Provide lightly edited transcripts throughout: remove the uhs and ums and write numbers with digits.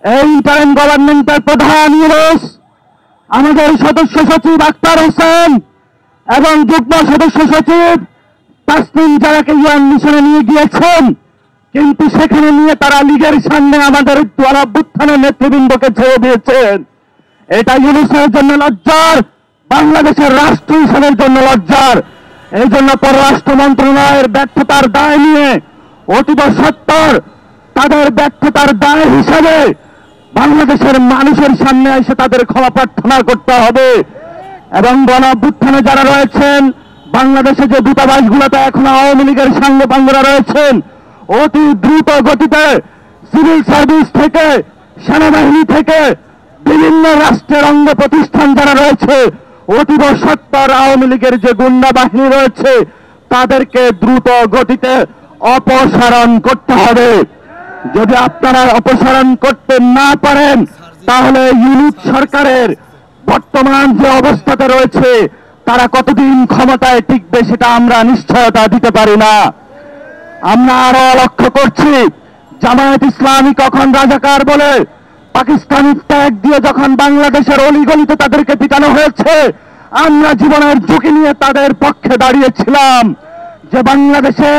এই ইন্টারিম গভর্নমেন্টের প্রধান ইউনূস আমাদের সদস্য সচিব আক্তার হোসেন এবং যুগ্ম সদস্য সচিব তাসনিম যারাকে ইউএন মিশনে নিয়ে গিয়েছেন, কিন্তু সেখানে নিয়ে তারা লীগের সামনে আমাদের গণঅভ্যুত্থানের নেতৃবৃন্দকে ছেড়ে দিয়েছেন। এটা ইউনূসের জন্য লজ্জার, বাংলাদেশের রাষ্ট্র হিসাবের জন্য লজ্জার। এই জন্য পররাষ্ট্র মন্ত্রণালয়ের ব্যর্থতার দায় নিয়ে অতীব সত্তর তাদের ব্যর্থতার দায় হিসাবে বাংলাদেশের মানুষের সামনে এসে তাদের ক্ষমা প্রার্থনা করতে হবে। এবং গণঅভ্যুত্থানে যারা রয়েছেন, বাংলাদেশে যে দূতাবাসগুলোতে এখন আওয়ামী লীগের সাংবাদিকরা রয়েছেন, অতি দ্রুত গতিতে সিভিল সার্ভিস থেকে, সেনাবাহিনী থেকে, বিভিন্ন রাষ্ট্রের অঙ্গ প্রতিষ্ঠান যারা রয়েছে, অতীব সত্তর আওয়ামী লীগের যে গুন্ডা বাহিনী রয়েছে, তাদেরকে দ্রুত গতিতে অপসারণ করতে হবে। যদি আপনারা অপসারণ করতে না পারেন, তাহলে ইউনূস সরকারের বর্তমান যে অবস্থাতে রয়েছে, তারা কতদিন ক্ষমতায় টিকবে সেটা আমরা নিশ্চয়তা দিতে পারি না। আমরা আরো লক্ষ্য করছি, জামায়াত ইসলামী কখন রাজাকার বলে পাকিস্তানি ট্যাগ দিয়ে যখন বাংলাদেশের অলিগলিতে তাদেরকে পিটানো হয়েছে, আমরা জীবনের ঝুঁকি নিয়ে তাদের পক্ষে দাঁড়িয়েছিলাম। যে বাংলাদেশে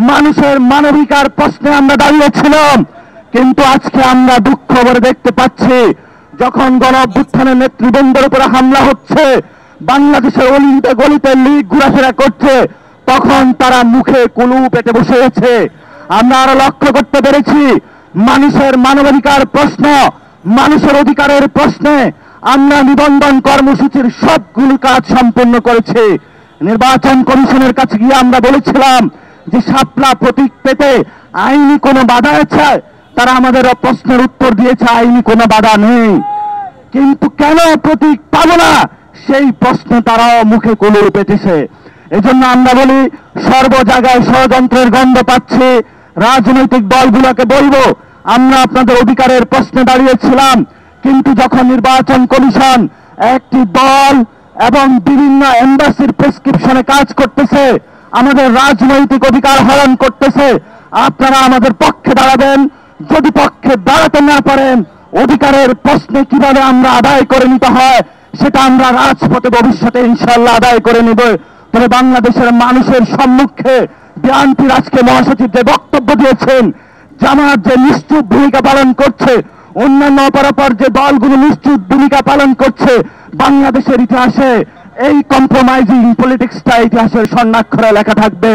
মানুষের মানবিকার প্রশ্নে আমরা দাঁড়িয়েছিলাম, কিন্তু আজকে আমরা দুঃখ ভরে দেখতে পাচ্ছি, যখন গণঅভ্যুত্থানের নেতৃবৃন্দের উপরে হামলা হচ্ছে, বাংলাদেশের অলিতে গলিতে লীগ ঘোরাফেরা করছে, তখন তারা মুখে কুলু পেটে বসে আছে। আমরা আরো লক্ষ্য করতে পেরেছি, মানুষের মানবাধিকার প্রশ্ন, মানুষের অধিকারের প্রশ্নে আমরা নিবন্ধন কর্মসূচির সবগুলো কাজ সম্পন্ন করেছি। নির্বাচন কমিশনের কাছে গিয়ে আমরা বলেছিলাম যে শাপলা প্রতীক পেতে আইনি কোনো বাধা আছে, তারা আমাদের প্রশ্নের উত্তর দিয়েছে আইনি কোনো বাধা নেই। কিন্তু কেন প্রতীক পাবো না, সেই প্রশ্ন তারাও মুখে কুলু পেটেছে। এজন্য আমরা বলি, সর্ব জায়গায় ষড়যন্ত্রের গন্ধ পাচ্ছি। রাজনৈতিক দলগুলোকে বলবো, আমরা আপনাদের অধিকারের প্রশ্নে দাঁড়িয়েছিলাম, কিন্তু যখন নির্বাচন কমিশন একটি দল এবং বিভিন্ন এম্বাসির প্রেসক্রিপশনে কাজ করতেছে, আমাদের রাজনৈতিক অধিকার হরণ করতেছে, আপনারা আমাদের পক্ষে দাঁড়াবেন। যদি পক্ষে দাঁড়াতে না পারেন, অধিকারের প্রশ্নে কিভাবে আমরা আদায় করে নিতে হয় সেটা আমরা রাজপথে ভবিষ্যতে ইনশাআল্লাহ আদায় করে নিব। তবে বাংলাদেশের মানুষের সম্মুখে বিএনপির আজকে মহাসচিব যে বক্তব্য দিয়েছেন, জামাত যে নিশ্চুপ ভূমিকা পালন করছে, অন্যান্য অপরাপর যে দলগুলো নিশ্চুপ ভূমিকা পালন করছে, বাংলাদেশের ইতিহাসে এই কম্প্রোমাইজিং পলিটিক্সটা ইতিহাসের স্বর্ণাক্ষরে লেখা থাকবে।